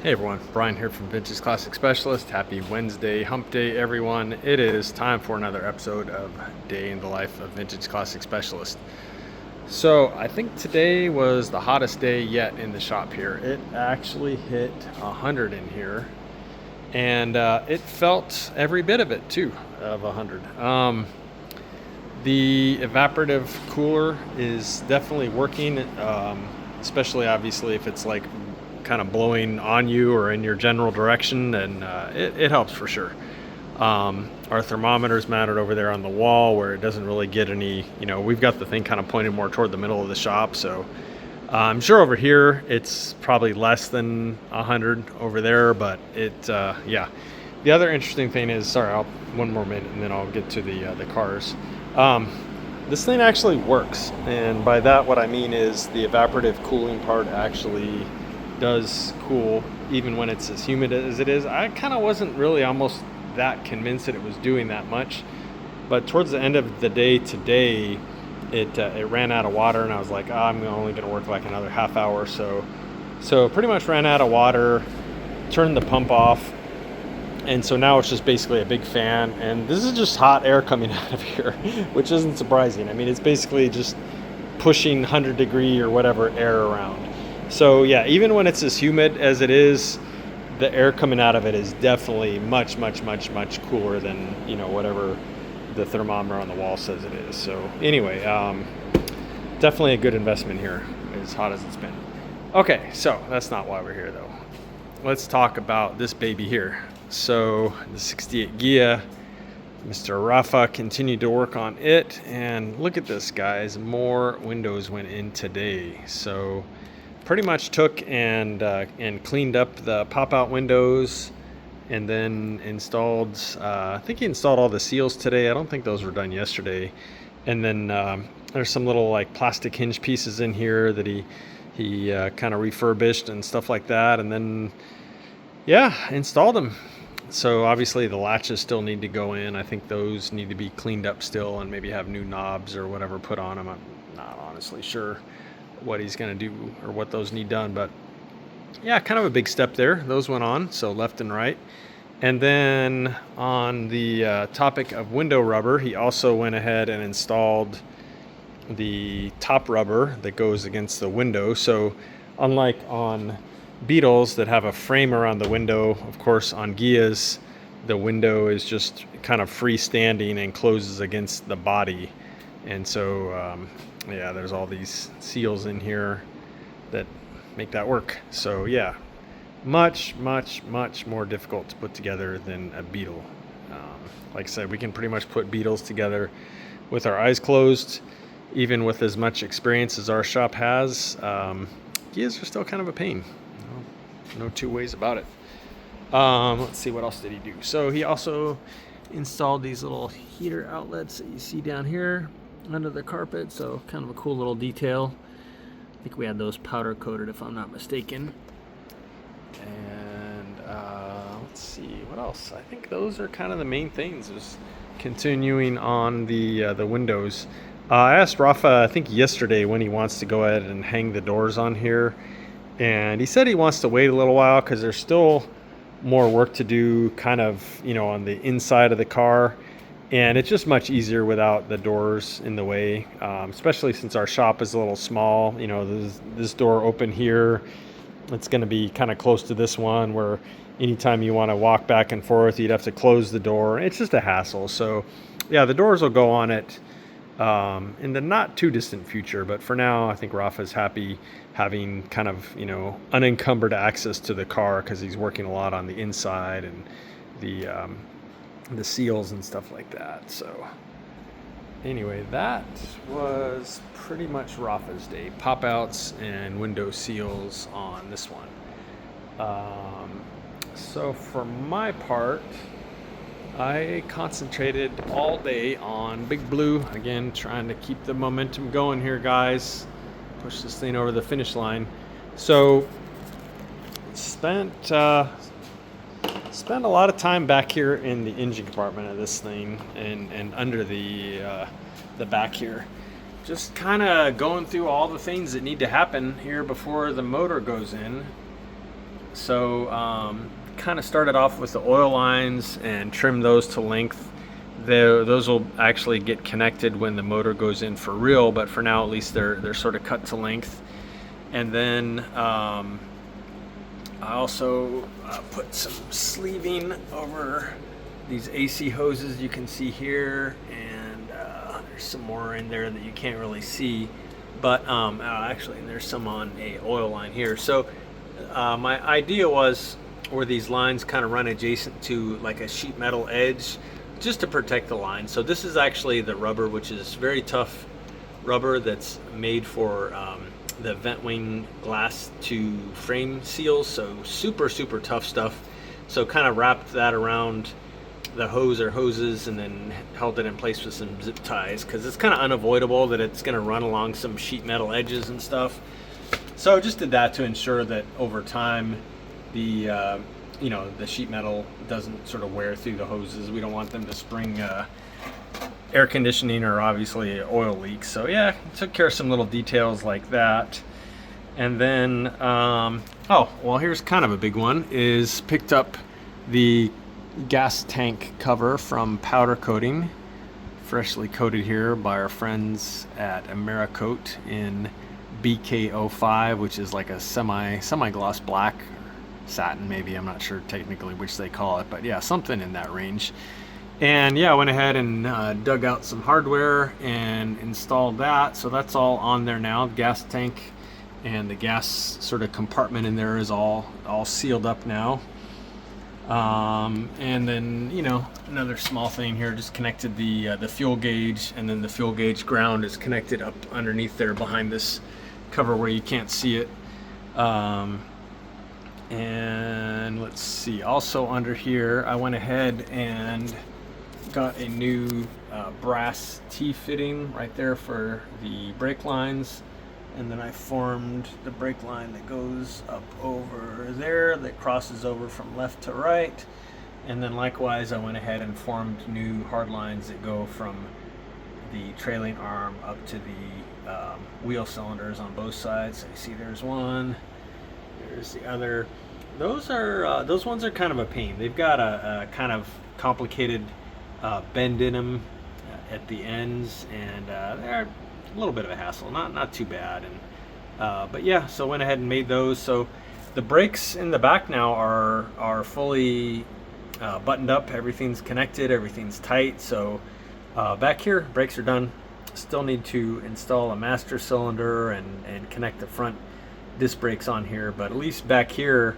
Hey everyone, Brian here from Vintage Classic Specialist. Happy Wednesday, hump day everyone. It is time for another episode of Day in the Life of Vintage Classic Specialist. So I think today was the hottest day yet in the shop here. It actually hit 100 in here, and it felt every bit of it too, of 100. The evaporative cooler is definitely working, especially obviously if it's like kind of blowing on you or in your general direction, and it helps for sure. Our thermometer is mounted over there on the wall where it doesn't really get any, we've got the thing kind of pointed more toward the middle of the shop. So I'm sure over here it's probably less than 100 over there, but yeah. The other interesting thing is, one more minute and then I'll get to the cars. This thing actually works, and by that what I mean is the evaporative cooling part actually does cool even when it's as humid as it is. I kind of wasn't really almost that convinced that it was doing that much, but towards the end of the day today it ran out of water, and I was like, I'm only going to work like another half hour or so pretty much ran out of water, turned the pump off, and so now it's just basically a big fan, and this is just hot air coming out of here, which isn't surprising. I mean, it's basically just pushing 100-degree or whatever air around. So yeah, even when it's as humid as it is, the air coming out of it is definitely much cooler than whatever the thermometer on the wall says it is. So anyway, definitely a good investment here, as hot as it's been. Okay, so that's not why we're here though. Let's talk about this baby here. So the 68 Ghia, Mr. Rafa continued to work on it, and look at this, guys, more windows went in today. So pretty much took and cleaned up the pop-out windows, and then installed, I think he installed all the seals today. I don't think those were done yesterday. And then there's some little like plastic hinge pieces in here that he kind of refurbished and stuff like that, and then yeah, installed them. So obviously the latches still need to go in. I think those need to be cleaned up still and maybe have new knobs or whatever put on them. I'm not honestly sure what he's going to do or what those need done, but yeah, kind of a big step there. Those went on, so left and right. And then on the topic of window rubber, he also went ahead and installed the top rubber that goes against the window. So unlike on Beetles that have a frame around the window, of course on Ghias the window is just kind of freestanding and closes against the body. And so yeah, there's all these seals in here that make that work. So yeah, much more difficult to put together than a Beetle. Like I said, we can pretty much put Beetles together with our eyes closed, even with as much experience as our shop has. Ghias are still kind of a pain. No two ways about it. Let's see, what else did he do? So he also installed these little heater outlets that you see down here under the carpet. So kind of a cool little detail. I think we had those powder coated, if I'm not mistaken. And let's see, what else? I think those are kind of the main things. Just continuing on the windows. I asked Rafa, I think yesterday, when he wants to go ahead and hang the doors on here. And he said he wants to wait a little while because there's still more work to do kind of, on the inside of the car. And it's just much easier without the doors in the way, especially since our shop is a little small. This door open here, it's going to be kind of close to this one where anytime you want to walk back and forth, you'd have to close the door. It's just a hassle. So yeah, the doors will go on it in the not too distant future, but for now I think Rafa's happy having kind of unencumbered access to the car because he's working a lot on the inside and the seals and stuff like that. So anyway, that was pretty much Rafa's day. Pop outs and window seals on this one. So for my part, I concentrated all day on Big Blue. Again, trying to keep the momentum going here, guys. Push this thing over the finish line. So spent a lot of time back here in the engine compartment of this thing and under the back here. Just kind of going through all the things that need to happen here before the motor goes in. So kind of started off with the oil lines and trimmed those to length. Those will actually get connected when the motor goes in for real, but for now at least they're sort of cut to length. And then I also put some sleeving over these AC hoses you can see here, and there's some more in there that you can't really see, but actually there's some on a oil line here. So my idea was where these lines kind of run adjacent to like a sheet metal edge, just to protect the line. So this is actually the rubber, which is very tough rubber that's made for the vent wing glass to frame seals. So super tough stuff. So kind of wrapped that around the hose or hoses and then held it in place with some zip ties, because it's kind of unavoidable that it's going to run along some sheet metal edges and stuff. So just did that to ensure that over time the the sheet metal doesn't sort of wear through the hoses. We don't want them to spring air conditioning or obviously oil leaks. So yeah, took care of some little details like that. And then oh well, here's kind of a big one, is picked up the gas tank cover from Powder Coating, freshly coated here by our friends at Americoat in BK05, which is like a semi-gloss black, satin maybe, I'm not sure technically which they call it, but yeah, something in that range. And yeah, I went ahead and dug out some hardware and installed that, so that's all on there now. The gas tank and the gas sort of compartment in there is all sealed up now. And then, another small thing here, just connected the fuel gauge, and then the fuel gauge ground is connected up underneath there behind this cover where you can't see it. And let's see, also under here I went ahead and got a new brass T-fitting right there for the brake lines, and then I formed the brake line that goes up over there that crosses over from left to right, and then likewise I went ahead and formed new hard lines that go from the trailing arm up to the wheel cylinders on both sides. So you see there's one, there's the other. Those ones are kind of a pain. They've got a kind of complicated bend in them at the ends, and they're a little bit of a hassle. Not too bad. And but yeah, so went ahead and made those. So the brakes in the back now are fully buttoned up. Everything's connected. Everything's tight. So back here, brakes are done. Still need to install a master cylinder and connect the front disc brakes on here, but at least back here,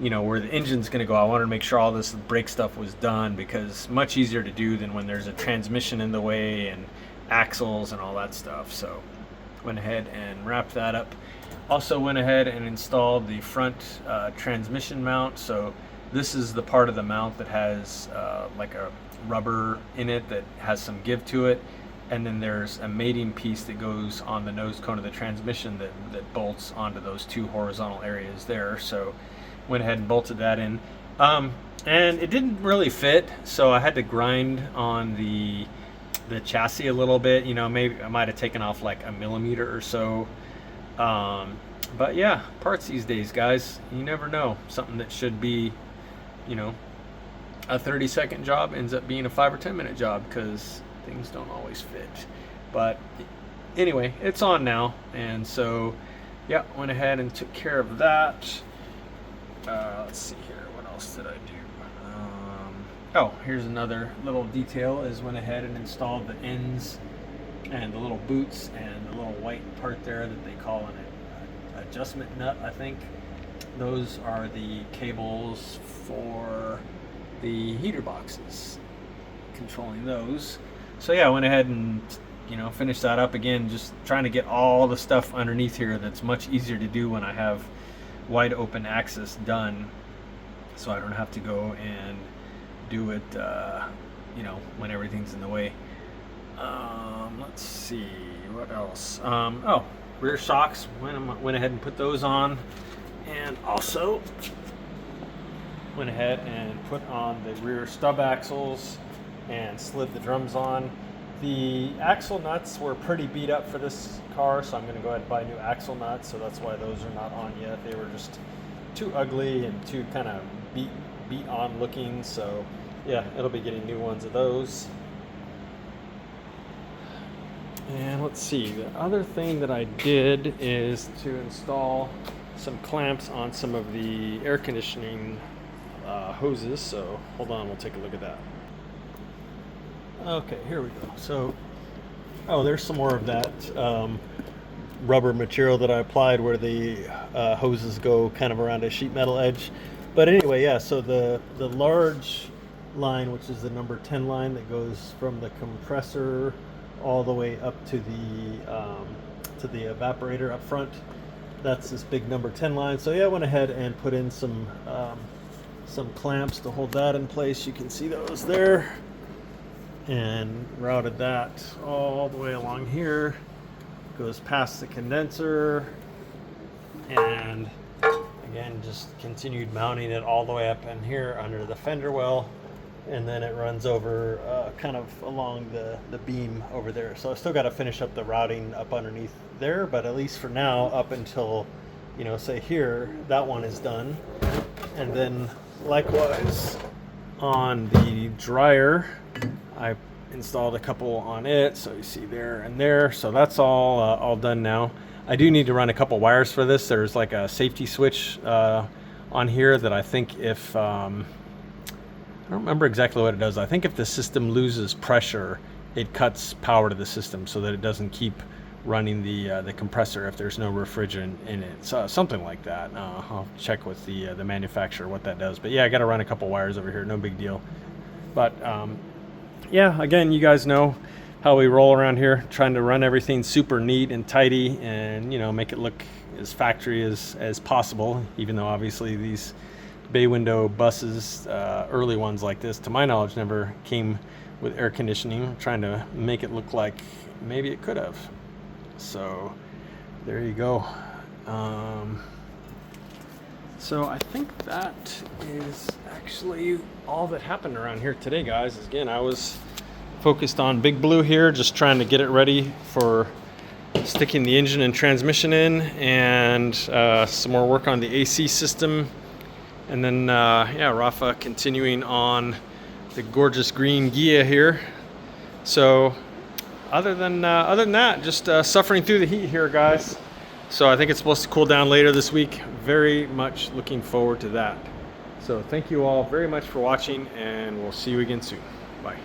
where the engine's going to go, I wanted to make sure all this brake stuff was done, because much easier to do than when there's a transmission in the way and axles and all that stuff. So went ahead and wrapped that up. Also went ahead and installed the front transmission mount. So this is the part of the mount that has like a rubber in it that has some give to it, and then there's a mating piece that goes on the nose cone of the transmission that bolts onto those two horizontal areas there. So went ahead and bolted that in, and it didn't really fit, so I had to grind on the chassis a little bit. Maybe I might have taken off like a millimeter or so, but yeah, parts these days, guys, you never know. Something that should be a 30-second job ends up being a 5 or 10 minute job, because things don't always fit. But anyway, it's on now, and so yeah, went ahead and took care of that. Let's see here, what else did I do? Oh, here's another little detail, is went ahead and installed the ends and the little boots and the little white part there that they call an adjustment nut, I think. Those are the cables for the heater boxes, controlling those. So yeah, I went ahead and finished that up again, just trying to get all the stuff underneath here that's much easier to do when I have wide open access done, so I don't have to go and do it when everything's in the way. Let's see what else. Oh, rear shocks, went ahead and put those on, and also went ahead and put on the rear stub axles and slid the drums on. The axle nuts were pretty beat up for this car, so I'm going to go ahead and buy new axle nuts, so that's why those are not on yet. They were just too ugly and too kind of beat on looking. So yeah, it'll be getting new ones of those. And let's see, the other thing that I did is to install some clamps on some of the air conditioning hoses. So hold on, we'll take a look at that. Okay, here we go. So, oh, there's some more of that rubber material that I applied where the hoses go kind of around a sheet metal edge. But anyway, yeah, so the large line, which is the number 10 line that goes from the compressor all the way up to the evaporator up front, that's this big number 10 line. So yeah, I went ahead and put in some clamps to hold that in place. You can see those there, and routed that all the way along here, goes past the condenser, and again just continued mounting it all the way up in here under the fender well, and then it runs over kind of along the beam over there. So I still got to finish up the routing up underneath there, but at least for now, up until, you know, say here, that one is done. And then likewise on the dryer, I installed a couple on it, so you see there and there. So that's all done now. I do need to run a couple wires for this. There's like a safety switch on here that I think if I don't remember exactly what it does. I think if the system loses pressure, it cuts power to the system so that it doesn't keep running the compressor if there's no refrigerant in it. So something like that. I'll check with the manufacturer what that does. But yeah, I got to run a couple wires over here. No big deal. But yeah, again, you guys know how we roll around here, trying to run everything super neat and tidy, and, you know, make it look as factory as possible. Even though obviously these bay window buses, early ones like this, to my knowledge, never came with air conditioning. I'm trying to make it look like maybe it could have. So there you go. So I think that is actually all that happened around here today, guys. Again, I was focused on Big Blue here, just trying to get it ready for sticking the engine and transmission in, and some more work on the AC system. And then, yeah, Rafa continuing on the gorgeous green Ghia here. So other than that, just suffering through the heat here, guys. So I think it's supposed to cool down later this week. Very much looking forward to that. So thank you all very much for watching, and we'll see you again soon. Bye.